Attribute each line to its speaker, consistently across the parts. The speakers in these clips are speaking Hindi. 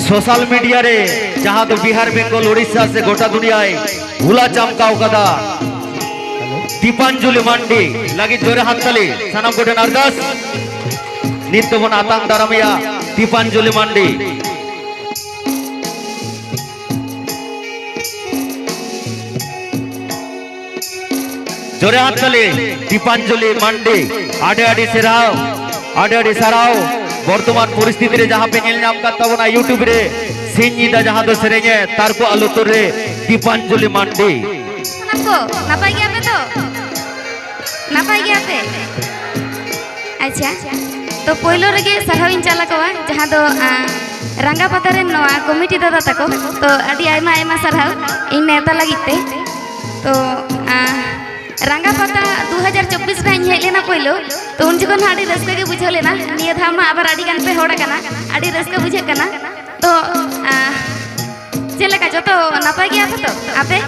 Speaker 1: सोशल मीडिया रे जहां तो बिहार बेंगल उड़ीसा से गोटा दुनिया हुला चमकाव कदा दीपांजलि मांडी लगी जोरे हाथताली सानाम गोटे अरदास नित्य बन आतांग दारामिया दीपांजलि मांडी जोरे हाथताली दीपांजलि मांडी आडे आडे सेराव आडे आडे साराव बर्तमान परिस्थिति रे जहां पे नेल नाम का तबना यूट्यूब रे सिंजीदा जहां दो सेरेंगे तार को आलुतुर रे दीपांजलि मांडी
Speaker 2: आपको नापाई गया पे तो नापाई गया पे अच्छा तो पहिलो रेगे सरहाविन चाला को जहां दो रंगा पता रे नवा कमिटी दादा तको तो अडी आयमा आयमा सरहाव इन नेता लगिते तो रंगा पता 2024 रे हेज लेना पहिलो तो उन जगन आडी रस्का के बुझो लेना निया धामा आबार आडी गान पे होड़ा कना आडी रस्का बुझे कना तो चलेका जो तो नापाई गया तो आपे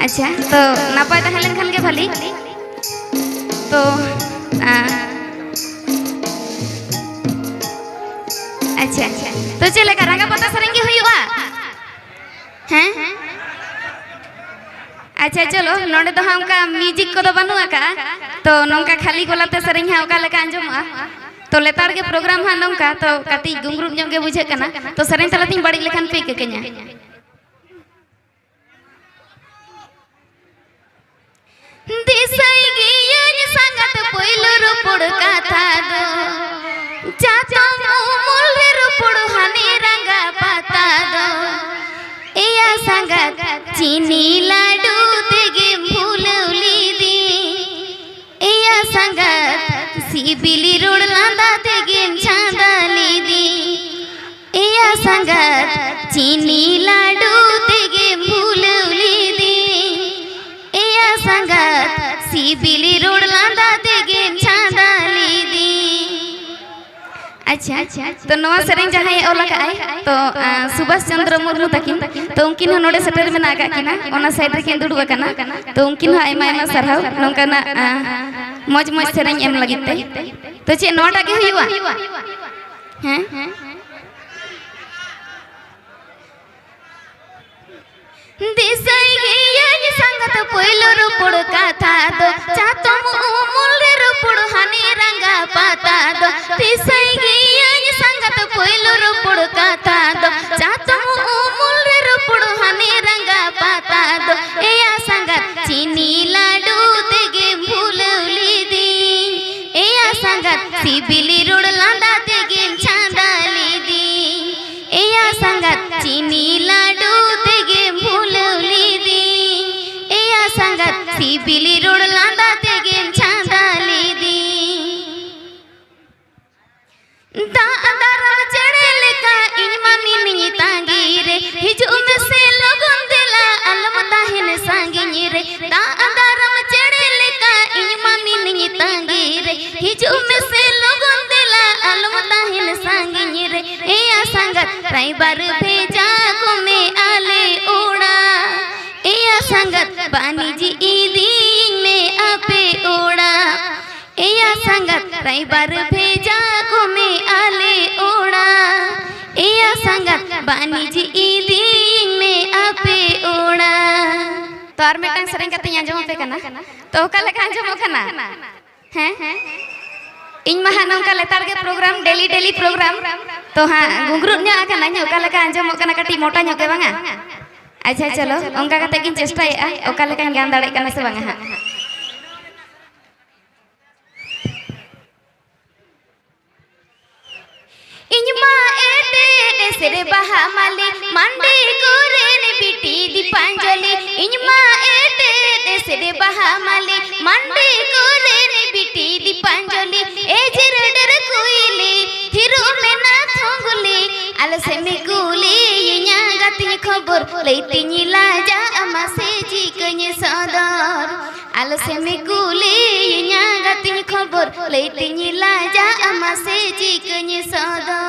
Speaker 2: अच्छा तो नापाय तहलेन खान के भली तो अच्छा तो चलेगा रंगा पता सरेंगे हुआ हैं अच्छा चलो नोडे तो हमका म्यूजिक को तो बनुआ का तो नोंका खाली गोलाते सरेंग है ओका लेका अंजमा तो लेतार के प्रोग्राम हा नोंका तो कति गुंगरुप जों के बुझे कना तो सरेंग तलाती बड़ी लेखन पे के के냐 दिसाई गियन संगत पहिलो रुपुड़ कथा दो चाचा मूल रुपुड़ हनी रंगा पता दो एया संगत चीनी लाडू तेगे भूलौली दी एया संगत सीबिली रोड लांदा तेगे छांदाली दी एया संगत चीनी लाडू तेगे भूलौली दी एया संगत सीबिली रोड लांदा तेगे छांदाली दी अच्छा तो नवा सरें जहां ओला का तो सुभाष चंद्र मुर्मू तकिन तो उनकिन नोडे सेटर में नागा किना ओना साइड रे केंदुड़ कना तो उनकिन आयमा आयमा सरहाव नोंकाना मौज मौज सरें एम लगिते तो चे नोटा के हुआ हैं दिसाई गियन संगत पहिलो रुपुड़ कथा दो चातो मूल रे रुपुड़ हनी रंगा पता दो दिसाई गियन संगत पहिलो रुपुड़ कथा दो चातो मूल रे रुपुड़ हनी रंगा पता दो एया संगत चीनी लाडू तेगे भूलौली दी एया संगत सीबिली रोड लांदा तेगे छांदाली दी एया संगत चीनी लाडू तेगे भूलौली दी एया संगत सीबिली रोड लांदा तेगे छांदाली दी दादारा चढ़े लेका इन मामी नहीं तांगी रे हिजू में से लोगों दिला अलम ताहिन सांगी रे दादारा चढ़े लेका इन मामी नहीं तांगी रे हिजू में से लोगों दिला अलम ताहिन सांगी रे एया संगत राइबार भेजा को में आले उड़ा एया संगत बानी जी ईदी में आपे उड़ा एया संगत राइबार भेजा को में आले उड़ा एया संगत बानी जी ईदी में आपे उड़ा तो आर मेटांग सरें कते आंजम पे कना तो ओका लेका आंजम कना हैं इन महा नौका लेतार के प्रोग्राम डेली प्रोग्राम तो हाँ गुंगरुप न्या कना न्या ओका लेका आंजम कना कटी मोटा न्या के बांगा अच्छा चलो ओंका कते किन चेष्टा ओका लेका गान दाड़े कना से बांगा हां इनमा एटे देसरे बहा माली मंडे गोरे ने बिटी दीपांजलि इनमा एटे देसरे बहा माली मंडे गोरे ने बिटी दीपांजलि ए जिरडर कोइली थिरु में ना थोंगुली आलसे में गुली इन्या गति खबर लेतिनी लाजा अमा से जी कने सदर आलसे में गुली इन्या गति खबर लेतिनी लाजा अमा से जी कने सदर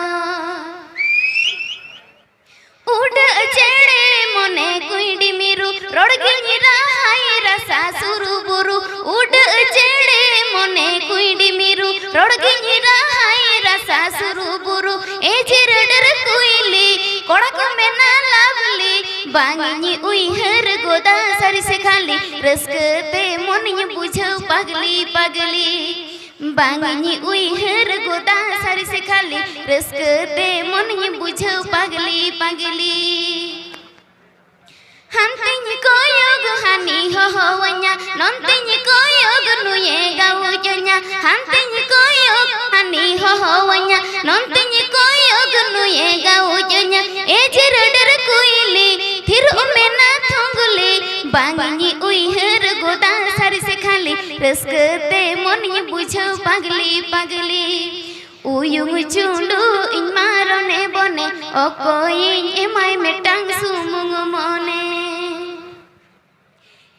Speaker 2: उड़ चढ़े मने कुइडी मिरु रोड़गिनी राहाई रसा सुरु बुरु उड़ चढ़े मने कुइडी मिरु रोड़गिनी राहाई रसा सुरु बुरु ए जिरडर कुइली कोड़ा को मेना लावली बांगी उइहर गोदा सारी से खाली रस्कते मोनी बुझो पगली पगली बांगी उइहर गोदा सारी से खाली रस्कते मोनी बुझो पगली पगली हंतिनी को योग हानी हो वन्या नंतिनी को योग नुये गावुजन्या हंतिनी को योग हानी हो वन्या नंतिनी को योग नुये गावुजन्या एजर डर कुइली थिर उमेना थंगुली बांगी उइहर गोदा सारी से खाली रस्कते मोनी बुझो पगली पगली उयुंग चुंडू इन मारोने बने ओकोइन एमाय मेटांग सुमुंग मोने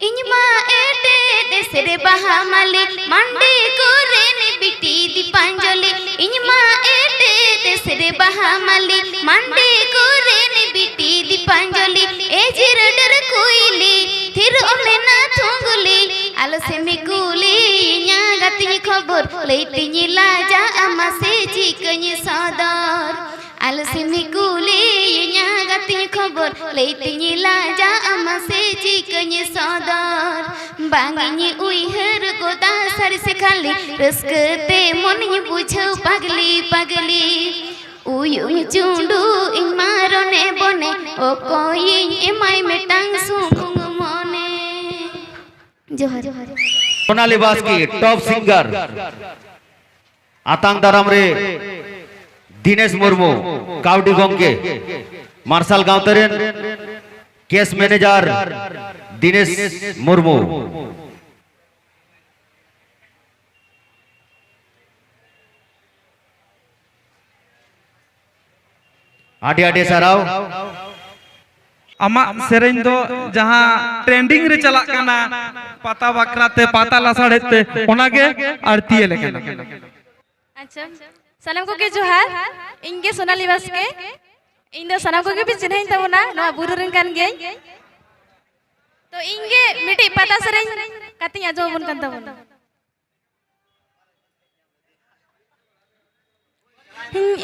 Speaker 2: इनमा एटे देसरे बहामाली मंडी कोरेनी बिटी दीपांजलि इनमा एटे देसरे बहामाली मंडी कोरेनी बिटी दीपांजलि एजिर डर कुइली थिर ओमेना थुंगुली आलसे मिकुली nya gati खबर लेतिनी लाजा अमा से जिकनी सदर आलसे मिकुली nya gati खबर लेतिनी लाजा अमा से जिकनी सदर बांगिनी उइहर गोदा सारी से खाली रस्कते मोनी बुझो पगली पगली उयुं चुंडू इन मारोने बने ओ कोई एमाय मेटांग सुमुंग मोने जोहार
Speaker 1: सोनाली बास्की टॉप सिंगर आतांग दाराम रे दिनेश मुर्मू काउडी गंगे मार्शल गांवतरेन केस मैनेजर दिनेश मुर्मू आडे आडे साराव
Speaker 3: आमा सेरेन दो जहां ट्रेंडिंग रे चला काना पाता बकराते पाता लासाड़ते ओनागे आरती लेकन
Speaker 4: अच्छा सलाम को के जोहार इंगे सोनाली बास्के इन दो सलाम को के भी चिन्ह तबना नो बुरु रन कान गे तो इंगे मिटी पाता सेरेन काती आजो बन कान तबना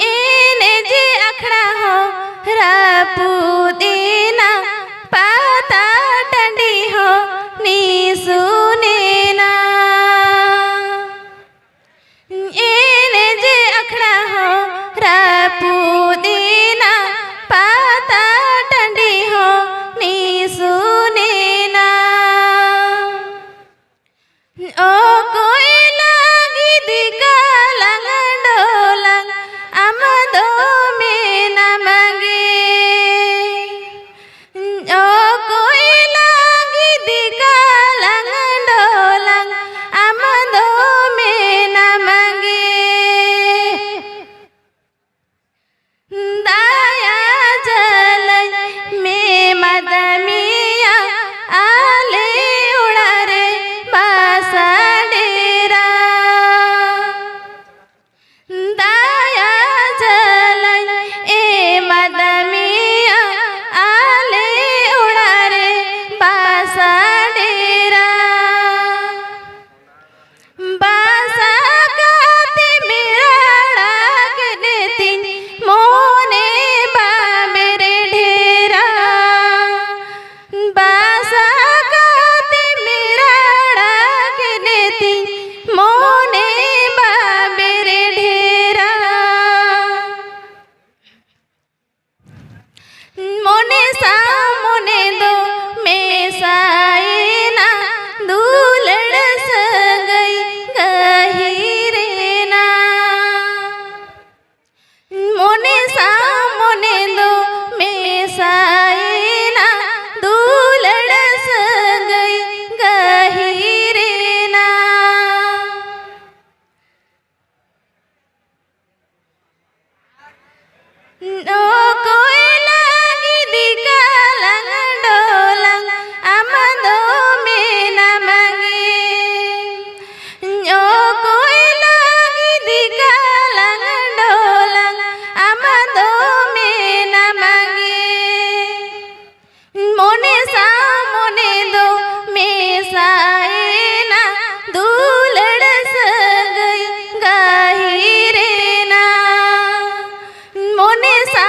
Speaker 4: एने जे अखड़ा हो रापुदेना पाता टंडी हो नी सुनेना एने जे अखड़ा हो रापुदेना पाता टंडी हो नी सुनेना ओ कोई लागी दिका लंगडोलंग आमदो में न मंगे ओ कोई लागी दिका लंगडोलंग आमदो में न मंगे दाया जल में मदमिया आले उड़ा रे बासा डेरा दाया जल ए मदमिया आले उड़ा रे बासा डेरा बासा काते मेरा के देती मोने बा मेरे ढेरा बासा काते मेरा के देती मोने बा मेरे ढेरा मोने सा मोने दो में साइना दूलड़ संगई गहिरेना मोने सा मोने दो में साइना दूलड़ संगई गहिरेना ओ कोई लागी दिका लंगडोलंग आमदो में न मंगे ओ कोई लागी दिका लंगडोलंग आमदो में न मंगे मोने सा मोने दो में साइना दूलड़ संगई गहिरेना मोने सा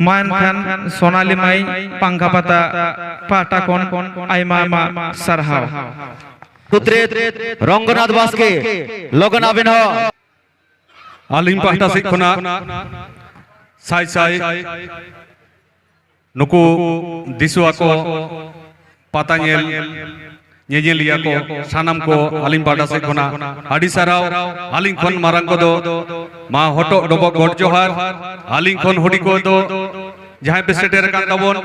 Speaker 3: मान खान सोनाली माई पंखा पाता पाटा कौन आयमा आयमा सरहाव
Speaker 1: सूत्रे रंगनाथ बास्के लगन अभिनव
Speaker 5: आलिम पाहटा से खुना साई साई नुकु दिसुआ को पातांगेल ñeñeliya ko sanam ko alim pada se khona adi sarao aling khon marang ko do ma hoto dobo god johar aling khon hodi ko do jahay pe seter kan tabon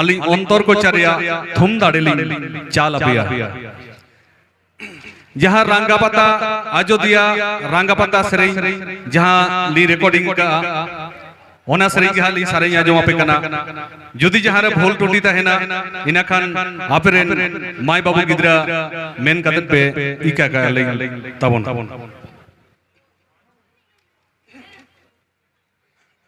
Speaker 5: aling ontor ko charia thum dadeling chala pia जहाँ रंगापता अयोध्या रंगापता सेरें जहाँ ली रिकॉर्डिंग का ओना सेरें के हाल सारे आजो पे कना जुदी जहाँ रे भूल टूटी तहेना इना खान आपेरेन माय बाबू गिद्रा मेन कदम पे इका का ले तबन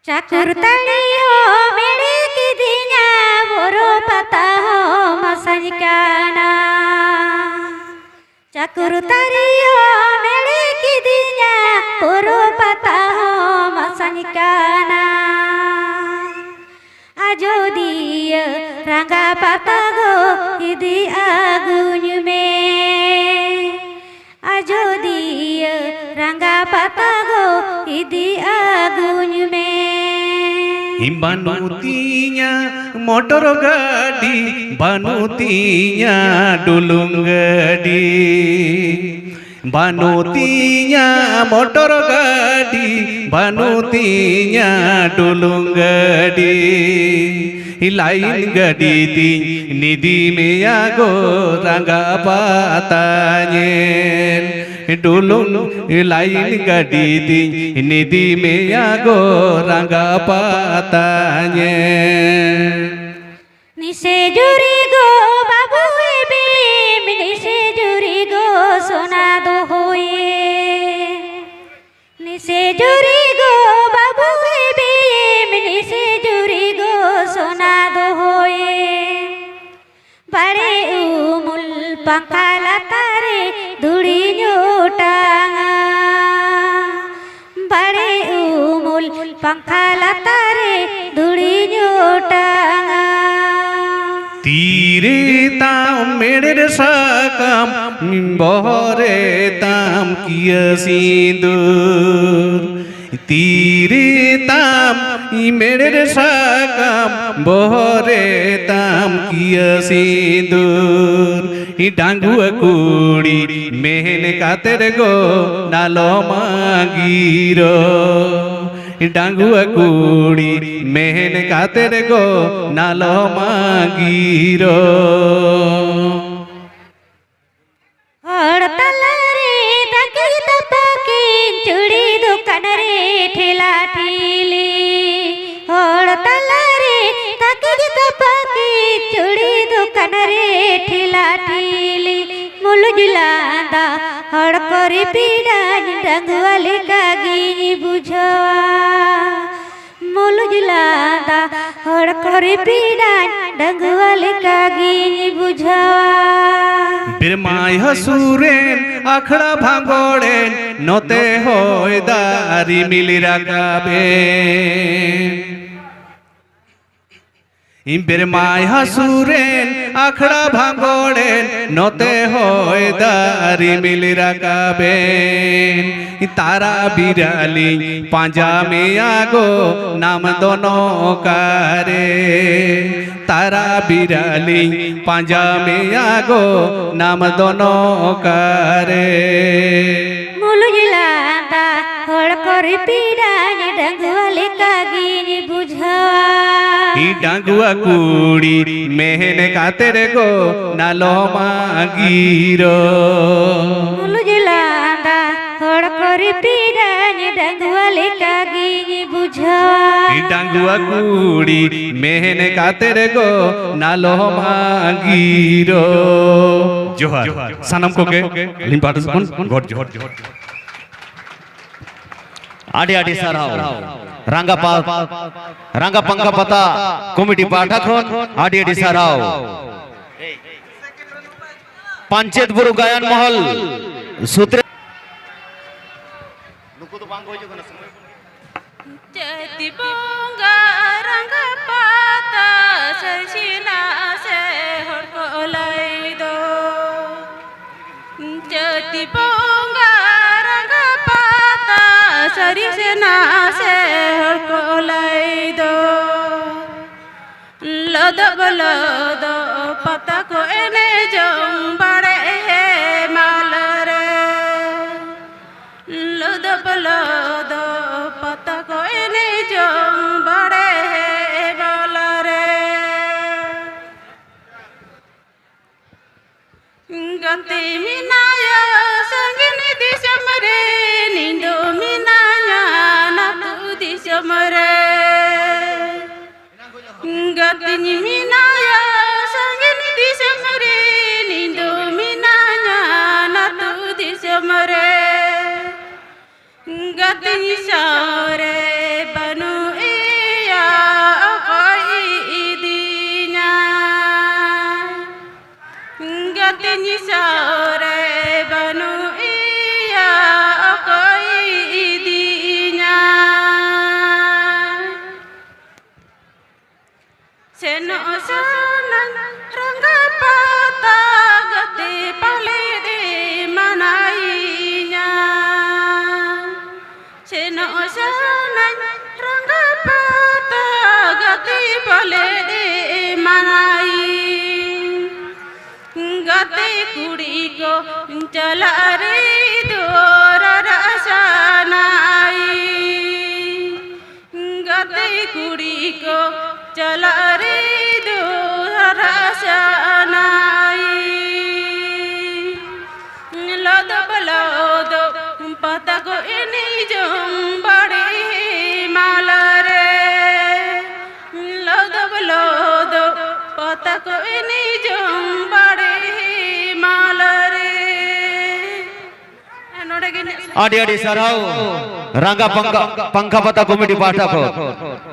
Speaker 6: चाकुर तली हो मेरे की दिया बोरो पता हो मसनिकाना चाकुर तली हो मेरे की दिया बोरो पता हो मसनिकाना अजोदिया रंगा पता गो इदी आगुन में अजोदिया रंगा पता गो इदी आगुन में
Speaker 5: बानुतिया मोटर गाड़ी बानुतिया डुलुंग गाड़ी बानुतिया मोटर गाड़ी बानुतिया डुलुंग गाड़ी लाइन गाड़ी दी निधि में आगो रंगा पाताने डुलुंग लाइन गाड़ी दी निधि में आगो रंगा पाताने
Speaker 6: निसे जुरी गो बाबू बीम निसे जुरी गो सोना दो होए निसे जुरी गो बाबू बीम निसे जुरी गो सोना दो होए बड़े उमुल पंखा लतारे धुड़ी जोटांगा बड़े उमुल पंखा लतारे धुड़ी जोटांगा
Speaker 5: तीरे ताम मेरे साकम बहरे ताम किया सिंदूर तीरे ताम मेरे साकम बहरे ताम किया सिंदूर डांगुआ कुड़ी मेहन कातर गो नालो मांगीरो डांगुआ कुड़ी मेहन कातर गो नालो मांगीरो
Speaker 6: हड़तलरे तकी तपकी चूड़ी दुकान रे ठेला ठेली हड़तलरे तकी तपकी चूड़ी दुकान रे ठेला ठेली मुलुजुलांदा हड़ करी पीड़ा डंगवाली कागी बुझवा मुलुजुलांदा हड़ करी पीड़ा डंगवाली कागी बुझवा
Speaker 5: बिरमाय हसुरेन आखड़ा भांगोड़ेन नोते होय दारी मिली रागाबे बिरमाय हसुरेन आखड़ा भांगोड़ेन नोते होय दारी मिली रागाबेन तारा बिराली पांजा में आगो नाम दोनों कारे तारा बिराली पांजा में आगो नाम दोनों कारे
Speaker 6: मुलुजुलांदा हड़ करी पीड़ा डंगवाली कागी बुझवा
Speaker 5: डांगुआ कुड़ी मेहन कातर गो नालो मांगीरो
Speaker 6: मुलुजुलांदा हड़ करी पीड़ा डंगवाली कागी बुझवा
Speaker 5: डांगुआ कुड़ी मेहन कातर गो नालो मांगीरो जोहार सनम को के लिंपाट सुन गॉड जोहार
Speaker 1: आडे आडे साराव रंगा पंखा पता कमिटी पाठक हन आडे आडे साराव पंचायत बुरु गायन महल सूत्र
Speaker 4: जति बंगा रंगा
Speaker 7: सजना से हर को लाई दो चती पोंगा रंग पाता सरी सेना से हर को लाई दो लद पता को एने जम बड़े है माल रे लद पता को एने जम बड़े है माल रे गंती मिनाया संगनी दिशम रे नींदो मिनाया ना तू दिशम रे गतिनी मिनाया संगनी दिशम रे नींदो मिनाया ना तू दिशम रे गतिनी सारे बनु इया कोई दीना गतिनी सारे बनु इया कोई दीना सेनो सनन रंग पाता गते पले दे मनाइया सेनो सनन रंग पाता गते पले दे मनाई गते कुड़ी को चला रे दूर रसनाई गते कुड़ी को चला रे दूर रसनाई लद पता को इनी जम बड़े माल रे लद पता को इनी जम बड़े माल रे
Speaker 1: आदि आदि सराव रंगा पंखा पता कॉमेडी पाठक